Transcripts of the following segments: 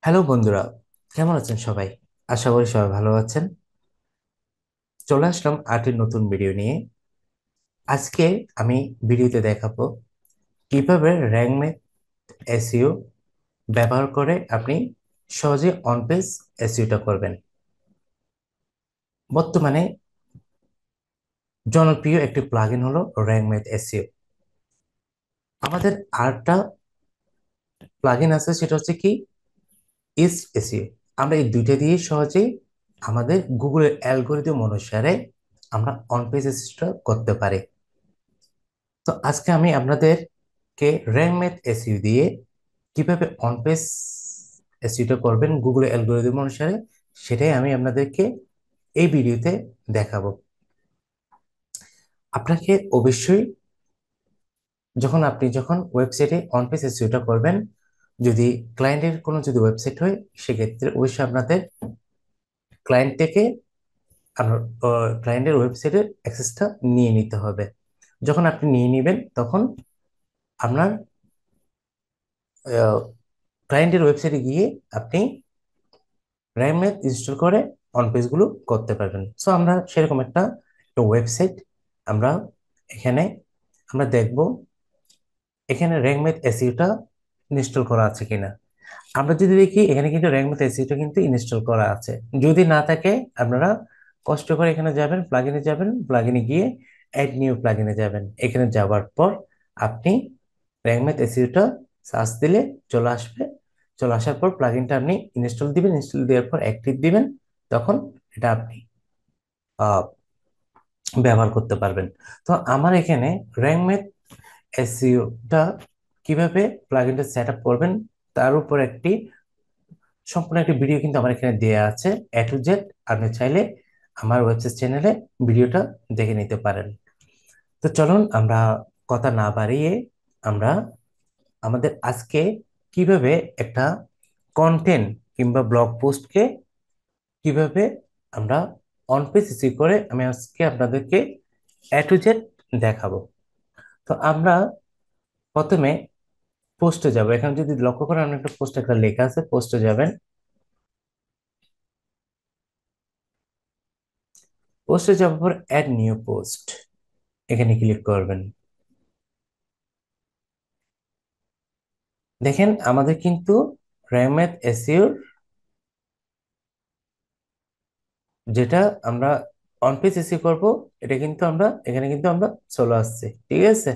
Hello বন্ধুরা, কেমন আছেন সবাই? আশা করি সবাই ভালো আছেন। চলে আসলাম আরেকটি নতুন ভিডিও নিয়ে। আজকে আমি ভিডিওতে দেখাবো কিভাবে র্যাঙ্ক এসইও ব্যবহার করে আপনি সহজে অন পেজ এসইওটা করবেন। বর্তমানে জনপ্রিয় একটি প্লাগইন হলো র্যাঙ্ক এসইও। আমাদের আরেকটা প্লাগইন আছে, সেটা হচ্ছে কি ইস্ট এসইও। আমরা এই দুইটা দিয়ে সহজেই আমাদের গুগলের অ্যালগোরিদম অনুসারে আমরা অন পেজ এসইওটা করতে পারি। তো আজকে আমি আপনাদেরকে র্যাঙ্ক ম্যাথ এসইও দিয়ে কিভাবে অন পেজ এসইওটা করবেন গুগল অ্যালগোরিদম অনুসারে, সেটাই আমি আপনাদেরকে এই ভিডিওতে দেখাবো। আপনাকে অবশ্যই যখন ওয়েবসাইটে অন পেজ এসইওটা করবেন, যদি ক্লায়েন্টের কোনো যদি ওয়েবসাইট হয়, সেক্ষেত্রে অবশ্যই আপনাদের ক্লায়েন্ট থেকে আপনার ক্লায়েন্টের ওয়েবসাইটের অ্যাক্সেসটা নিয়ে নিতে হবে। যখন আপনি নিয়ে নেবেন, তখন আপনার ক্লায়েন্টের ওয়েবসাইটে গিয়ে আপনি র্যাম ম্যাথ ইনস্টল করে অন পেজগুলো করতে পারবেন। সো আমরা সেরকম একটা ওয়েবসাইট আমরা এখানে আমরা দেখব এখানে র্যাঙ্ক ম্যাথ এসইওটা ইনস্টল করা আছে কিনা। আমরা যদি দেখি এখানে কিন্তু র্যাঙ্ক ম্যাথ এসইওটা কিন্তু ইনস্টল করা আছে। যদি না থাকে, আপনারা কষ্ট করে এখানে যাবেন, প্লাগইনে যাবেন, প্লাগইনে গিয়ে অ্যাড নিউ প্লাগইনে যাবেন। এখানে যাওয়ার পর আপনি র্যাঙ্ক ম্যাথ এসইওটা সার্চ দিলে চলে আসবে। চলে আসার পর প্লাগইনটা আপনি ইনস্টল দিবেন, ইনস্টল দেওয়ার পর অ্যাক্টিভ দিবেন। তখন এটা আপনি আহ, ব্যবহার করতে পারবেন। তো আমার এখানে র্যাঙ্ক ম্যাথ এসইওটা কিভাবে প্লাগইনটা সেট আপ করবেন তার উপর সম্পূর্ণ একটি ভিডিও কিন্তু আমার এখানে দেয়া আছে, এ টু জেড। আপনি চাইলে আমার ওয়েবসাইট চ্যানেলে ভিডিওটা দেখে নিতে পারেন। তো চলুন আমরা কথা না বাড়িয়ে আমরা আমাদের আজকে কিভাবে একটা কন্টেন্ট কিংবা ব্লগ পোস্টকে কিভাবে আমরা অন পেজ এসইও করে আমি আজকে আপনাদেরকে এ টু জেড দেখাবো। তো আমরা প্রথমে পোস্টে যাব। এখানে যদি লক্ষ্য করেন, আমরা একটা পোস্ট একটা লেখা আছে, পোস্টে যাবেন। পোস্টে যাওয়ার পর অ্যাড নিউ পোস্ট এখানে ক্লিক করবেন। দেখেন আমাদের কিন্তু র্যামেথ এসইওর যেটা আমরা অন পেজ এসইও করব, এটা কিন্তু আমরা এখানে কিন্তু আমরা চলে আসছে, ঠিক আছে।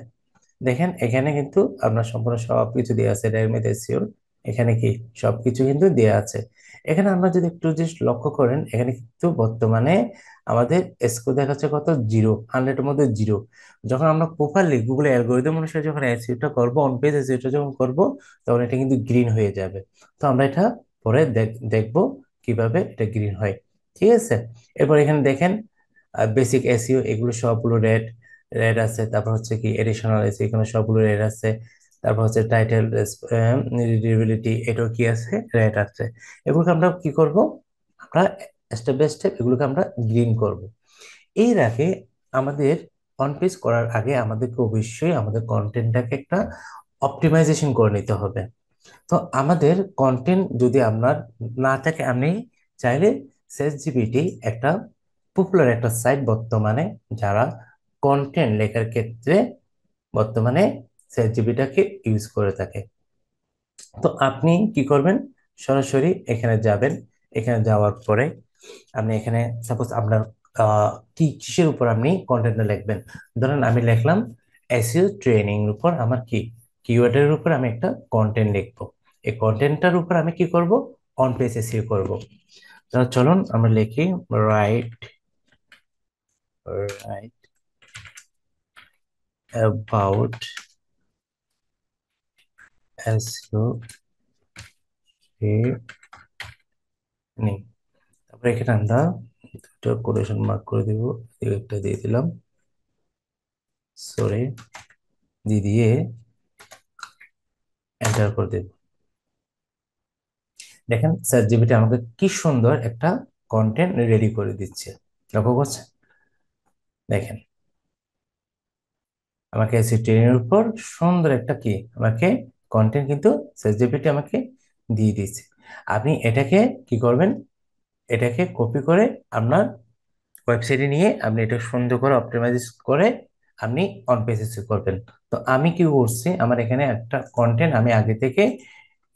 দেখেন এখানে কিন্তু আপনার সম্পূর্ণ সবকিছু দেওয়া আছে র্যামেথ এসইওর। এখানে কি সবকিছু কিন্তু দেওয়া আছে। এখানে আমরা যদি একটু জাস্ট লক্ষ্য করেন, এখানে কিন্তু বর্তমানে আমাদের স্কোর দেখাচ্ছে কত, 0, 100-এর মধ্যে 0। যখন আমরা প্রপারলি গুগল অ্যালগোরিদম অনুসারে যখন এসইওটা করব, অন পেজ এসইওটা যখন করব, তখন এটা কিন্তু গ্রিন হয়ে যাবে। তো আমরা এটা পরে দেখবো কিভাবে এটা গ্রিন হয়, ঠিক আছে। এরপর এখানে দেখেন বেসিক এসইও, এগুলো সবগুলো রেড রেড আছে। তারপর হচ্ছে কি এডিশনাল এসইও, এখানে সবগুলো রেড আছে। তারপর হচ্ছে টাইটেল রিডেবিলিটি, এটাও কি আছে, রেড আছে। এগুলোকে আমরা কি করব, আমরা স্টেপ বাই স্টেপ এগুলোকে আমরা গ্রিন করব। এর আগে আমাদের অন পেজ করার আগে আমাদেরকে অবশ্যই আমাদের কন্টেন্টটাকে একটা অপটিমাইজেশন করে নিতে হবে। তো আমাদের কন্টেন্ট যদি আপনার না থাকে, আপনি চাইলে ChatGPT একটা পপুলার একটা সাইট বর্তমানে, যারা কন্টেন্ট লেখার ক্ষেত্রে বর্তমানে ChatGPT-কে ইউজ করে থাকে। তো আপনি কি করবেন, সরাসরি এখানে যাবেন। এখানে যাওয়ার পরে আপনি এখানে সাপোজ আপনার কি কিসের উপর আপনি কন্টেন্টটা লিখবেন। ধরেন আমি লিখলাম এসইও ট্রেনিং এর উপর আমার কি কিওয়ার্ডের উপর আমি একটা কন্টেন্ট লিখবো। এই কন্টেন্টটার উপর আমি কি করব, অন পেজ এসইও করব। তাহলে চলুন আমরা লিখি right right about SEO training. তারপরে এখানে আমরা দুটো কোটেশন মার্ক করে দিব, একটা দিয়ে দিলাম, সরি, দিয়ে এন্টার করে দেব। দেখেন স্যার জিপিটি আমাকে কি সুন্দর একটা কন্টেন্ট রেডি করে দিচ্ছে, লক্ষ্য করছেন। দেখেন আমাকে এসি ট্রেনের উপর সুন্দর একটা কি আমাকে কন্টেন্ট কিন্তু স্যার জিপিটি আমাকে দিয়ে দিচ্ছে। আপনি এটাকে কি করবেন, এটাকে কপি করে আপনার ওয়েবসাইটে নিয়ে আপনি এটা সুন্দর করে অপটিমাইজ করে আপনি অন পেজ এসিও করবেন। তো আমি কি করছি, আমার এখানে একটা কন্টেন্ট আমি আগে থেকে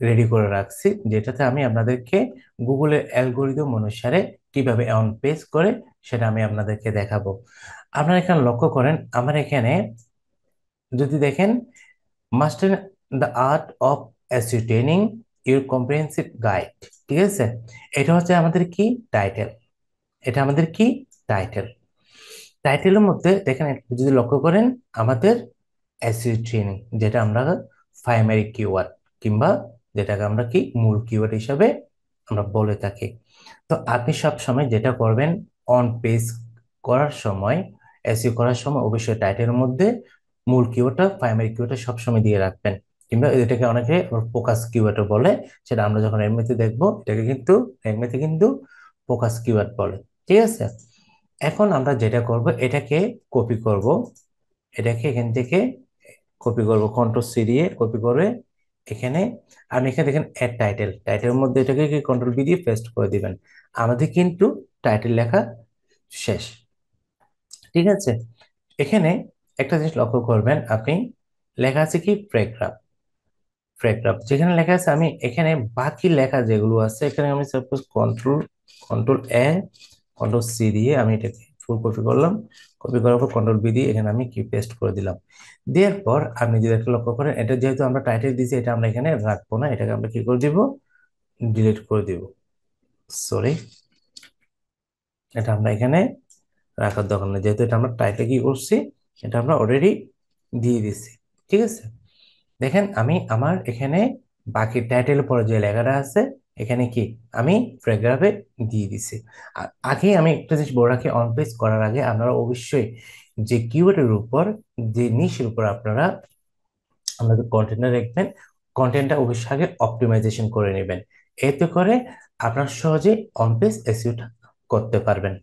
রেডি করে রাখছি, যেটাতে আমি আপনাদেরকে গুগলের অ্যালগোরিদম অনুসারে কিভাবে অন পেজ করে সেটা আমি আপনাদেরকে দেখাবো। আপনারা এখানে লক্ষ্য করেন, আমার এখানে যদি দেখেন, master the art of ascertaining your comprehensive guide, ঠিক আছে, এটা হচ্ছে আমাদের কি টাইটেল, এটা আমাদের কি টাইটেল। টাইটেলের মধ্যে দেখেন একটু যদি লক্ষ্য করেন, আমাদের অ্যাসিড ট্রেনিং, যেটা আমরা প্রাইমারি কিওয়ার্ড কিংবা যেটাকে আমরা কি মূল কিওয়ার্ড হিসাবে আমরা বলে থাকি। তো আপনি সব সময় যেটা করবেন, অন পেজ করার সময়, এসইও করার সময় অবশ্যই টাইটেলের মধ্যে মূল কিওয়ার্ডটা, প্রাইমারি কিওয়ার্ডটা সবসময় দিয়ে রাখবেন, কিংবা এটাকে অনেকে ফোকাস কিওয়ার্ডও বলে। সেটা আমরা যখন এমনিতে দেখবো, এটাকে কিন্তু এমনিতে কিন্তু ফোকাস কিওয়ার্ড বলে, ঠিক আছে। এখন আমরা যেটা করব, এটাকে কপি করব, এটাকে এখান থেকে কপি করব, কন্ট্রোল সি দিয়ে কপি করে এখানে, আপনি এখানে দেখেন অ্যাড টাইটেল, টাইটেলের মধ্যে এটাকে কি কন্ট্রোল বি দিয়ে পেস্ট করে দিবেন। আমাদের কিন্তু টাইটেল লেখা শেষ, ঠিক আছে। এখানে একটা জিনিস লক্ষ্য করবেন আপনি, লেখা আছে কি প্যারাগ্রাফ, প্যারাগ্রাফ যেখানে লেখা আছে, আমি এখানে বাকি লেখা যেগুলো আছে এখানে আমি সাপোজ কন্ট্রোল কন্ট্রোল এ কন্ট্রোল সি দিয়ে আমি এটাকে ফুল কপি করলাম, কপি করার পর কন্ট্রোল বি দিয়ে এখানে আমি কি পেস্ট করে দিলাম। দেওয়ার পর আপনি যদি একটা লক্ষ্য করেন, এটা যেহেতু আমরা টাইটেল দিয়েছি, এটা আমরা এখানে রাখবো না, এটাকে আমরা কি করে দিব, ডিলিট করে দিব, সরি, এটা আমরা এখানে রাখার দরকার নেই, যেহেতু এটা আমরা টাইটেল কি করছি, এটা আমরা অলরেডি দিয়ে দিচ্ছি, ঠিক আছে। দেখেন আমি আমার এখানে বাকি টাইটেলের পরে যে লেখাটা আছে এখানে কি আমি প্যারাগ্রাফে দিয়ে দিছি। আর আগে আমি একটা জিনিস বলে রাখি, অন পেজ করার আগে আপনারা অবশ্যই যে কিওয়ার্ডের উপর, যে নিশের উপর আপনারা আপনাদের কন্টেন্টটা রাখবেন, কন্টেন্টটা অবশ্যই আগে অপটিমাইজেশন করে নেবেন, এতে করে আপনার সহজে অন পেজ এসইও করতে পারবেন।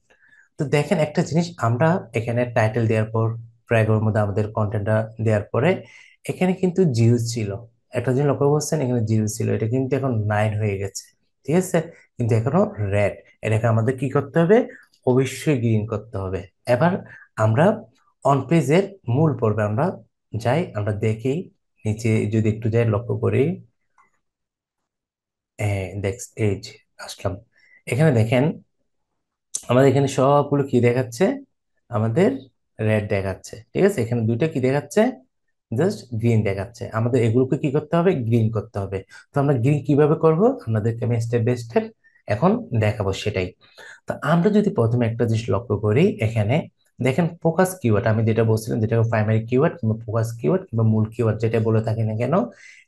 তো দেখেন একটা জিনিস, আমরা এখানে টাইটেল দেওয়ার পর প্যারাগ্রাফের মধ্যে আমাদের কন্টেন্টটা দেওয়ার পরে এখানে কিন্তু জিরো ছিল, একটা জিনিস লক্ষ্য করছেন, এখানে জিরো ছিল, এটা কিন্তু এখন 9 হয়ে গেছে, ঠিক আছে, কিন্তু এখনো রেড। এটাকে আমাদের কি করতে হবে, অবশ্যই গ্রিন করতে হবে। এবার আমরা অন পেজের মূল পর্বে আমরা যাই, আমরা দেখি নিচে যদি একটু যাই লক্ষ্য করি, দেখ এই যে আসলাম, এখানে দেখেন আমাদের এখানে সবগুলো কি দেখাচ্ছে, আমাদের রেড দেখাচ্ছে, ঠিক আছে, এখানে দুইটা কি দেখাচ্ছে, জাস্ট গ্রিন দেখাচ্ছে। আমাদের এগুলোকে কি করতে হবে, গ্রিন করতে হবে। তো আমরা গ্রিন কিভাবে করব, আপনাদেরকে আমি স্টেপ বাই স্টেপ এখন দেখাবো সেটাই। তো আমরা যদি প্রথমে একটা জিনিস লক্ষ্য করি, এখানে দেখেন ফোকাস কিওয়ার্ড, আমি যেটা বলছিলাম, যেটা প্রাইমারি কিওয়ার্ড কিংবা ফোকাস কিওয়ার্ড কিংবা মূল কিওয়ার্ড যেটা বলে থাকি না কেন,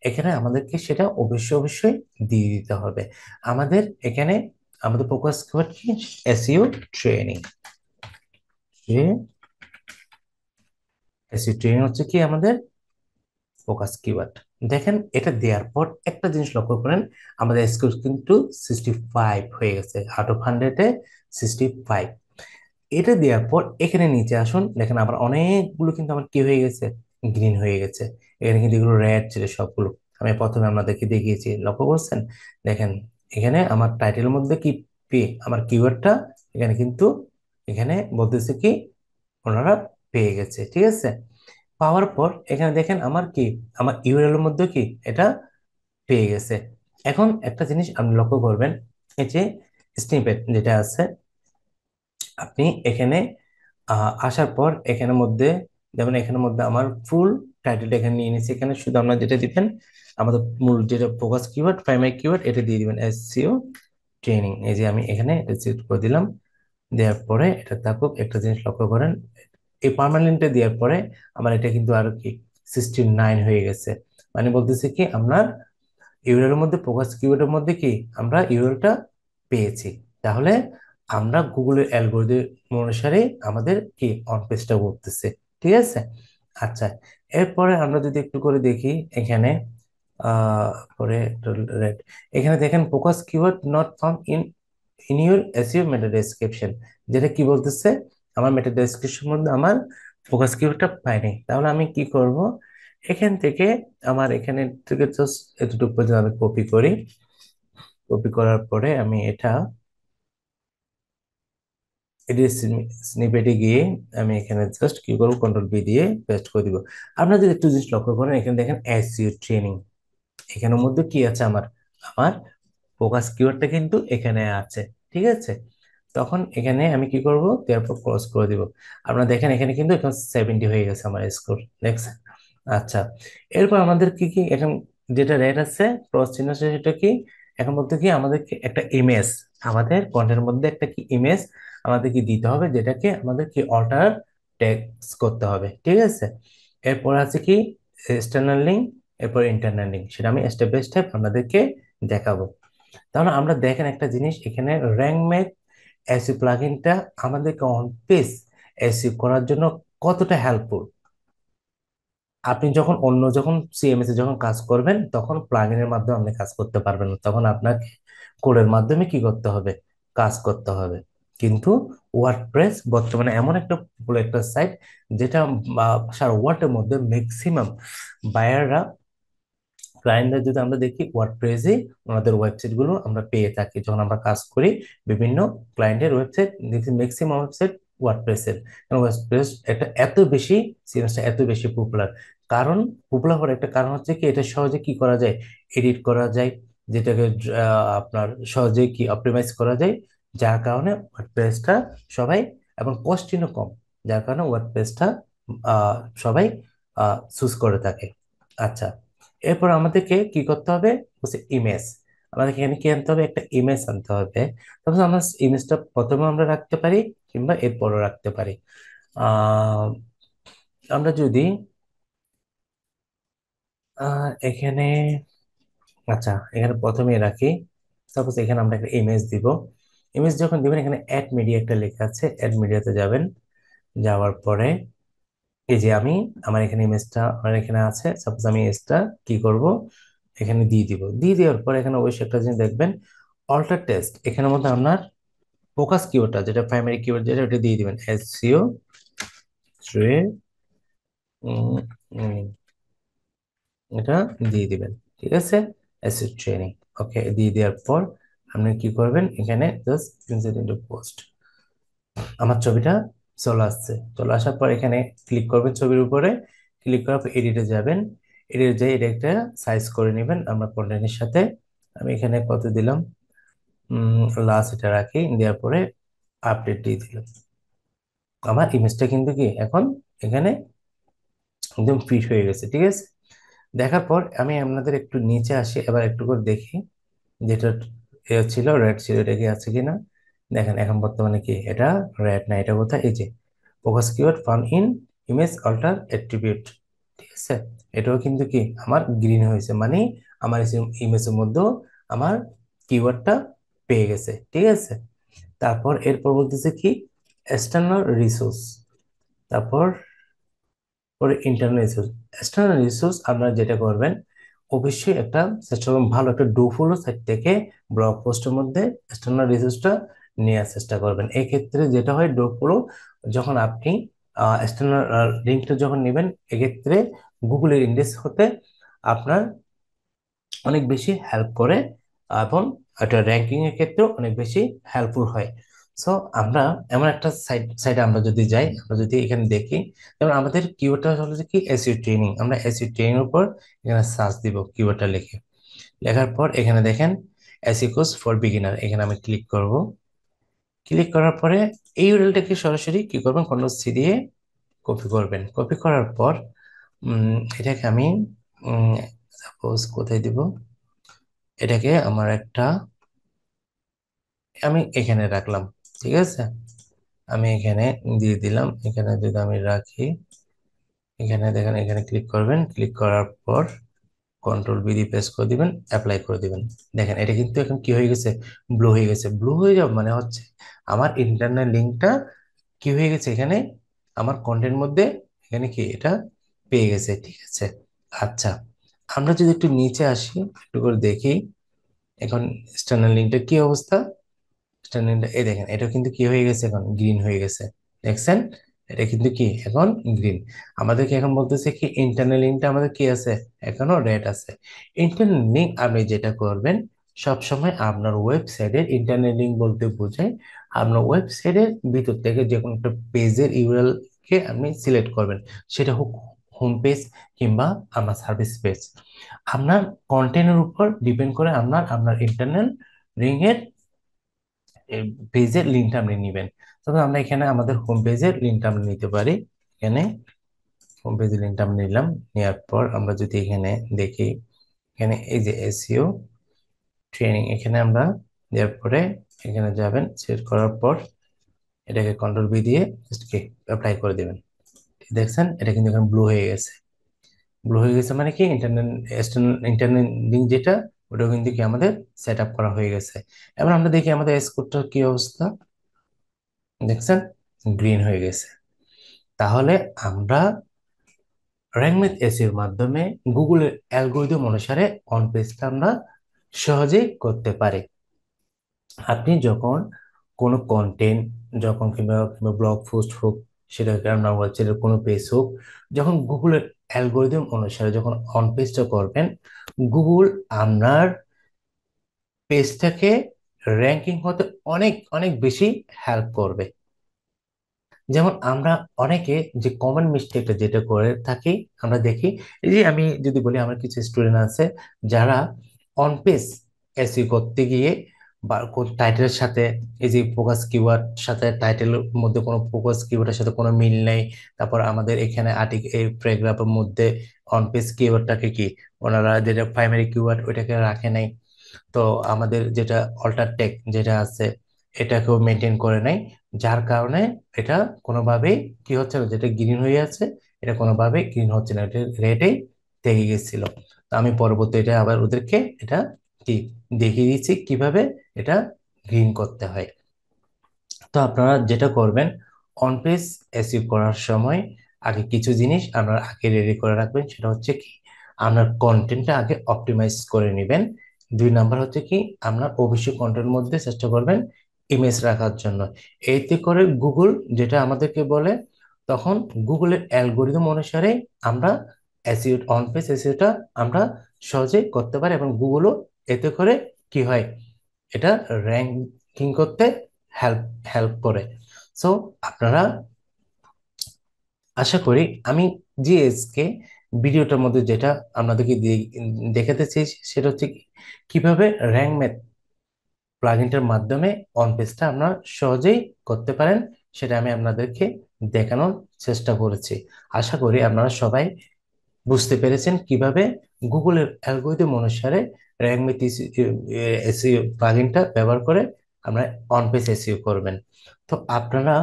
এখানে আমাদেরকে সেটা অবশ্যই অবশ্যই দিয়ে দিতে হবে। আমাদের এখানে আমাদের ফোকাস কিওয়ার্ড কি, এসইও ট্রেনিং, এসইও ট্রেনিং হচ্ছে কি আমাদের ফোকাস কিওয়ার্ড। দেখেন এটা দেওয়ার পর একটা জিনিস লক্ষ্য করেন, আমাদের স্কোর কিন্তু 65 হয়ে গেছে, আউট অফ 100-এ 65। এটা দেওয়ার পর এখানে নিচে আসুন, দেখেন আবার অনেকগুলো কিন্তু আমার কি হয়ে গেছে, গ্রিন হয়ে গেছে। এখানে কিন্তু এগুলো রেড ছিল সবগুলো, আমি প্রথমে আপনাদেরকে দেখিয়েছি, লক্ষ্য করছেন। দেখেন এখানে আমার টাইটেলের মধ্যে কি আমার কিওয়ার্ডটা এখানে কিন্তু এখানে বলতেছে কি ওনারা পেয়ে গেছে, ঠিক আছে। পাওয়ার পর এখানে দেখেন আমার কি, আমার ইউআরএল এর মধ্যে কি এটা পেয়ে গেছে। এখন একটা জিনিস আপনি লক্ষ্য করবেন, এই যে স্নিপেট যেটা আছে, আপনি এখানে আসার পর এখানের মধ্যে, যেমন এখানের মধ্যে আমার ফুল টাইটেলটা এখানে নিয়ে নিচ্ছি, এখানে শুধু আমরা যেটা দিবেন, আমাদের মূল যেটা ফোকাস কিওয়ার্ড প্রাইমারি কিওয়ার্ড এটা দিয়ে দিবেন, এসইও ট্রেনিং। এই যে আমি এখানে এটা সিলেক্ট করে দিলাম, দেওয়ার পরে এটা থাকুক। একটা জিনিস লক্ষ্য করেন, এই পার্মানেন্টে দেওয়ার পরে আমার এটা কিন্তু আরো কি 69 হয়ে গেছে, মানে বলতেছে কি আপনার ইউআরএল এর মধ্যে ফোকাস কিওয়ার্ডের মধ্যে কি আমরা ইউআরএলটা পেয়েছি। তাহলে আমরা গুগলের অ্যালগরিদম অনুসারে আমাদের কি অন পেজটা করতেছে, ঠিক আছে। আচ্ছা, এরপরে আমরা যদি একটু করে দেখি এখানে পরে রেড, এখানে দেখেন focus keyword not found in your SEO meta description, যেটা কি বলতেছে, আমার মেটা ডেসক্রিপশন মধ্যে আমার ফোকাস কিওয়ার্ডটা পাইনি। তাহলে আমি কি করব, এখান থেকে আমার এখানে থেকে জাস্ট এতটুকু পর্যন্ত আমি কপি করি, কপি করার পরে আমি এটা এটি স্নিপেটে গিয়ে আমি এখানে জাস্ট কি করবো, কন্ট্রোল বি দিয়ে পেস্ট করে দিব। আপনারা যদি একটু জিনিস লক্ষ্য করেন, এখানে দেখেন এসইও ট্রেনিং, এখানের মধ্যে কি আছে, আমার আমার ফোকাস কিওয়ার্ডটা কিন্তু এখানে আছে। ঠিক আছে, তখন এখানে আমি কি করব, তারপর ক্রস করে দিব। আপনারা দেখেন এখানে কিন্তু এখন 70 হয়ে গেছে আমার স্কোর, দেখছেন? আচ্ছা, এরপর আমাদের কি কি এখন যেটা রেড আছে ক্রস চিহ্ন আছে, সেটা কি এখন বলতে কি আমাদেরকে একটা ইমেজ, আমাদের কন্টেন্টের মধ্যে একটা কি ইমেজ আমাদের কি দিতে হবে, যেটাকে আমাদের কি অল্টার টেক্সট করতে হবে। ঠিক আছে, এরপর আছে কি এক্সটার্নাল লিঙ্ক, এরপর ইন্টারনাল লিঙ্ক, সেটা আমি স্টেপ বাই স্টেপ আপনাদেরকে দেখাবো। তাহলে আমরা দেখেন একটা জিনিস, এখানে র্যাঙ্ক ম্যাথ এসইও প্লাগইনটা আমাদেরকে অন পেজ এসইও করার জন্য কতটা হেল্পফুল। আপনি যখন অন্য যখন সিএমএস এ যখন কাজ করবেন, তখন প্লাগইনের মাধ্যমে আপনি কাজ করতে পারবেন না, তখন আপনাকে কোডের মাধ্যমে কি করতে হবে, কাজ করতে হবে। কিন্তু ওয়ার্ডপ্রেস বর্তমানে এমন একটা পপুলার একটা সাইট, যেটা সারা ওয়ার্ল্ডের মধ্যে ম্যাক্সিমাম বায়াররা, ক্লায়েন্টদের যদি আমরা দেখি ওয়ার্ডপ্রেসে ওনাদের ওয়েবসাইট গুলো আমরা পেয়ে থাকি যখন আমরা কাজ করি। বিভিন্ন ক্লায়েন্টের ওয়েবসাইট দেখি, ম্যাক্সিমাম ওয়েবসাইট ওয়ার্ডপ্রেসের। কারণ ওয়ার্ডপ্রেস একটা এত বেশি, সিরিজটা এত বেশি পপুলার, কারণ পপুলার হওয়ার একটা কারণ হচ্ছে কি, এটা সহজে কি করা যায়, এডিট করা যায়, যেটাকে আপনার সহজে কি অপটিমাইজ করা যায়, যার কারণে ওয়ার্ডপ্রেসটা সবাই, এবং কস্টিংও কম, যার কারণে ওয়ার্ডপ্রেসটা সবাই চুজ করে থাকে। আচ্ছা, এরপর আমাদেরকে কি করতে হবে, হচ্ছে ইমেজ। আমাদেরকে এখানে কি আনতে হবে, একটা ইমেজ আনতে হবে। তারপর আমরা ইমেজটা প্রথমে আমরা রাখতে পারি, কিংবা এরপরও রাখতে পারি। আহ আমরা যদি এখানে, আচ্ছা এখানে প্রথমে রাখি, সাপোজ এখানে আমরা একটা ইমেজ দিব। ইমেজ যখন দিবেন, এখানে অ্যাড মিডিয়া একটা লেখা আছে, অ্যাড মিডিয়াতে যাবেন। যাওয়ার পরে এই যে আমি, আমার এখানে ইমেজটা আমার এখানে আছে, সাপোজ আমি ইমেজটা কি করব, এখানে দিয়ে দিব। দিয়ে দেওয়ার পর এখানে অবশ্যই একটা জিনিস দেখবেন, অল্টার টেক্সট, এখানের মধ্যে আপনার ফোকাস কিওয়ার্ডটা, যেটা প্রাইমারি কিওয়ার্ড, যেটা ওটা দিয়ে দিবেন, এসইও এটা দিয়ে দিবেন। ঠিক আছে, এসইও ট্রেনিং, ওকে দিয়ে দেওয়ার পর আপনি কি করবেন, এখানে জাস্ট ইনসার্ট ইনটু পোস্ট, আমার ছবিটা চলে আসছে। চলে আসার পর এখানে ক্লিক করবেন ছবির উপরে, ক্লিক করার পর এডিটে যাবেন। এডিটে যাই এটা একটা সাইজ করে নেবেন আমরা কন্টেন্টের সাথে। আমি এখানে কত দিলাম, লাস্ট এটা রাখি, দেওয়ার পরে আপডেট দিয়ে দিলাম। আমার ইমেজটা কিন্তু কি এখন এখানে একদম ফিট হয়ে গেছে। ঠিক আছে, দেখার পর আমি আপনাদের একটু নিচে আসি, এবার একটু করে দেখি, যেটা এ ছিল রেড ছিল, এটা কি আছে কিনা। দেখেন এখন বর্তমানে কি এটা রেড না, এটা কোথায়, এই যে focus keyword fun in image alt attribute. ঠিক আছে, এটাও কিন্তু কি আমার গ্রিন হয়েছে, মানে আমার ইমেজের মধ্যেও আমার কিওয়ার্ডটা পেয়ে গেছে। ঠিক আছে, তারপর এরপর বলতেছে কি এক্সটার্নাল রিসোর্স, তারপর পরে ইন্টারনাল রিসোর্স। এক্সটার্নাল রিসোর্স আপনারা যেটা করবেন, অবশ্যই একটা চেষ্টা করবেন ভালো একটা ডুফুলো সাইট থেকে ব্লগ পোস্টের মধ্যে এক্সটার্নাল রিসোর্সটা নেওয়ার চেষ্টা করবেন। এই ক্ষেত্রে যেটা হয়, ডুফুলো যখন আপনি এক্সটার্নাল লিঙ্কটা যখন নেবেন, এক্ষেত্রে গুগলের ইন্ডেক্স হতে আপনার অনেক বেশি হেল্প করে, এবং একটা র্যাঙ্কিং এর ক্ষেত্রেও অনেক বেশি হেল্পফুল হয়। সো আমরা এমন একটা সাইটে আমরা যদি যাই, আমরা যদি এখানে দেখি, যেমন আমাদের কিওয়ার্ডটা হলো যে কি এসইও ট্রেনিং, আমরা এসইও ট্রেনিং এর উপর এখানে সার্চ দিব কিওয়ার্ডটা লিখে। লেখার পর এখানে দেখেন এসইও কোর্স ফর বিগিনার, এখানে আমি ক্লিক করব। ক্লিক করার পরে এই ইউআরএলটাকে সরাসরি কি করবেন, কন্ট্রোল সি দিয়ে কপি করবেন। কপি করার পর এটাকে আমি সাপোজ কোথায় দিব, এটাকে আমার একটা, আমি এখানে রাখলাম। ঠিক আছে, আমি এখানে দিয়ে দিলাম। এখানে যদি আমি রাখি, এখানে দেখেন, এখানে ক্লিক করবেন, ক্লিক করার পর কন্ট্রোল বি দিয়ে প্রেস করে দিবেন, অ্যাপ্লাই করে দিবেন। দেখেন এটা কিন্তু এখন কি হয়ে গেছে, ব্লু হয়ে গেছে। ব্লু হয়ে যাওয়া মানে হচ্ছে আমার ইন্টারনাল লিঙ্কটা কি হয়ে গেছে, এখানে আমার কন্টেন্ট মধ্যে এখানে কি এটা পেয়ে গেছে। ঠিক আছে, আচ্ছা আমরা যদি একটু নিচে আসি, একটু করে দেখি এখন এক্সটার্নাল লিঙ্কটা কি অবস্থা। স্ট্যান্ডার্ড এই দেখেন, এটা কিন্তু কি হয়ে গেছে, এখন গ্রিন হয়ে গেছে। দেখছেন, এটা কিন্তু কি এখন গ্রিন। আমাদেরকে এখন বলতেছে কি ইন্টারনাল লিঙ্কটা আমাদের কি আছে, এখনো রেড আছে। ইন্টারনাল লিঙ্ক আপনি যেটা করবেন, সবসময় আপনার ওয়েবসাইটের ইন্টারনেট লিঙ্ক বলতে বোঝায় আপনার ওয়েবসাইটের ভিতর থেকে যে কোনো একটা পেজের ইউআরএল কে আপনি সিলেক্ট করবেন, সেটা হোক হোম পেজ কিংবা আপনার সার্ভিস পেজ। আপনার কন্টেন্টের উপর ডিপেন্ড করে আপনার আপনার ইন্টারনেট লিঙ্কের পেজের লিঙ্কটা আপনি নেবেন। তবে আমরা এখানে আমাদের হোম পেজের লিঙ্কটা আমরা নিতে পারি। এখানে হোম পেজের লিঙ্কটা আমরা নিলাম, নেওয়ার পর আমরা যদি এখানে দেখি, এখানে এই যে এসইও ট্রেনিং, এখানে আমরা দেওয়ার পরে এখানে যাবেন, সেট করার পর এটাকে কন্ট্রোল বি দিয়ে জাস্ট কি অ্যাপ্লাই করে দেবেন। দেখছেন এটা কিন্তু এখন ব্লু হয়ে গেছে। ব্লু হয়ে গেছে মানে কি, ইন্টারনেট ইন্টারনেট লিঙ্ক যেটা, ওটাও কিন্তু কি আমাদের সেট আপ করা হয়ে গেছে। এবার আমরা দেখি আমাদের স্কোরটার কি অবস্থা, দেখছেন গ্রিন হয়ে গেছে। তাহলে আমরা র্যাঙ্ক এসির মাধ্যমে গুগলের অ্যালগোরিদম অনুসারে অন পেজটা আমরা সহজেই করতে পারি। আপনি যখন কোনো কন্টেন্ট, যখন কিংবা কিংবা ব্লগ পোস্ট হোক, সেটা আপনার ওয়েবসাইটের কোনো পেজ হোক, যখন গুগলের অ্যালগোরিদম অনুসারে যখন অন পেজটা করবেন, গুগল আপনার পেজটাকে র্যাঙ্কিং হতে অনেক অনেক বেশি হেল্প করবে। যেমন আমরা অনেকে যে কমন মিস্টেকটা যেটা করে থাকি, আমরা দেখি, এই যে আমি যদি বলি, আমার কিছু স্টুডেন্ট আছে যারা অন পেজ এসইও করতে গিয়ে বা কোন টাইটেলের সাথে, এই যে ফোকাস কিওয়ার্ড সাথে টাইটেলের মধ্যে কোনো ফোকাস কিওয়ার্ডের সাথে কোনো মিল নেই। তারপর আমাদের এখানে আর্টিকেল, এই প্যারাগ্রাফের মধ্যে অন পেজ কিওয়ার্ডটাকে কি ওনারা যেটা প্রাইমারি কিওয়ার্ড ওইটাকে রাখে নাই। তো আমাদের যেটা অল্টার টেক যেটা আছে, এটাকেও মেনটেন করে নাই। যার কারণে এটা কোনোভাবেই কি হচ্ছে না, যেটা গ্রিন হয়ে আছে এটা কোনোভাবেই গ্রিন হচ্ছে না, এটা রেডেই থেকে গেছিল। তো আমি পরবর্তী এটা আবার ওদেরকে এটা কি দেখিয়ে দিচ্ছি কিভাবে এটা গ্রিন করতে হয়। তো আপনারা যেটা করবেন, অন পেজ এসইও করার সময় আগে কিছু জিনিস আপনারা আগে রেডি করে রাখবেন। সেটা হচ্ছে কি, আপনার কন্টেন্টটা আগে অপটিমাইজ করে নেবেন। 2 নাম্বার হচ্ছে কি, আপনার অবশ্যই কন্টেন্টের মধ্যে চেষ্টা করবেন ইমেজ রাখার জন্য। এতে করে গুগল যেটা আমাদেরকে বলে, তখন গুগলের অ্যালগোরিদম অনুসারে আমরা এসইও, অন পেজ এসইওটা আমরা সহজে করতে পারি, এবং গুগলও এতে করে কি হয়, এটা র্যাঙ্কিং করতে হেল্প হেল্প করে। সো আপনারা, আশা করি আমি জিএসকে ভিডিওটার মধ্যে যেটা আপনাদেরকে দেখাতে চেয়েছি, সেটা হচ্ছে কিভাবে র্যাঙ্ক ম্যাথ প্লাগইনটার মাধ্যমে অন পেজটা আপনারা সহজেই করতে পারেন, সেটা আমি আপনাদেরকে দেখানোর চেষ্টা করেছি। আশা করি আপনারা সবাই বুঝতে পেরেছেন কিভাবে গুগলের অ্যালগোরিদম অনুসারে র্যাঙ্ক ম্যাথ এসইও প্লাগইনটা ব্যবহার করে আমরা অন পেজ এসইও করবেন। তো আপনারা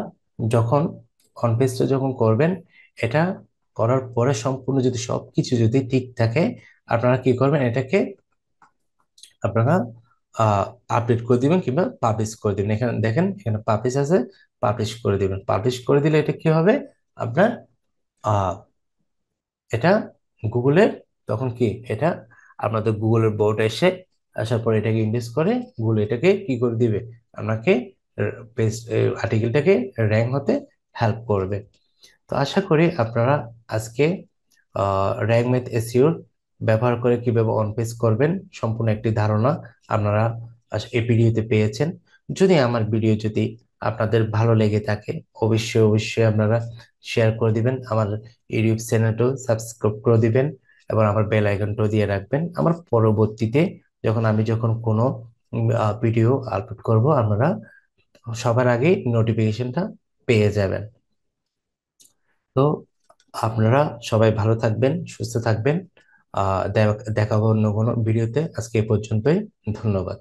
যখন অন পেজটা যখন করবেন, এটা করার পরে সম্পূর্ণ যদি সবকিছু যদি ঠিক থাকে, আপনারা কি করবেন, এটাকে আপনারা আপডেট করে দিবেন কিংবা পাবলিশ করে দিবেন। এখানে দেখেন, এখানে পাবলিশ আছে, পাবলিশ করে দিবেন। পাবলিশ করে দিলে এটা কি হবে, আপনার আহ এটা গুগলের, তখন কি এটা আপনাদের গুগলের বোর্ড এসে আসার পর এটাকে ইন্ডেক্স করে গুগল এটাকে কি করে দিবে, আপনাকে পেজ আর্টিকেলটাকে র্যাঙ্ক হতে হেল্প করবে। তো আশা করি আপনারা আজকে র্যাঙ্ক ম্যাথ এসইওর ব্যবহার করে কিভাবে অন পেজ করবেন সম্পূর্ণ একটি ধারণা আপনারা এই ভিডিওতে পেয়েছেন। যদি আমার ভিডিও যদি আপনাদের ভালো লেগে থাকে, অবশ্যই অবশ্যই আপনারা শেয়ার করে দিবেন, আমার ইউটিউব চ্যানেলটাও সাবস্ক্রাইব করে দিবেন, এবং আমার বেল আইকনটাও দিয়ে রাখবেন। আমার পরবর্তীতে যখন কোনো ভিডিও আপলোড করব, আপনারা সবার আগে নোটিফিকেশনটা পেয়ে যাবেন। তো আপনারা সবাই ভালো থাকবেন, সুস্থ থাকবেন। দেখা হবে অন্য কোনো ভিডিওতে। আজকে এ পর্যন্তই। ধন্যবাদ।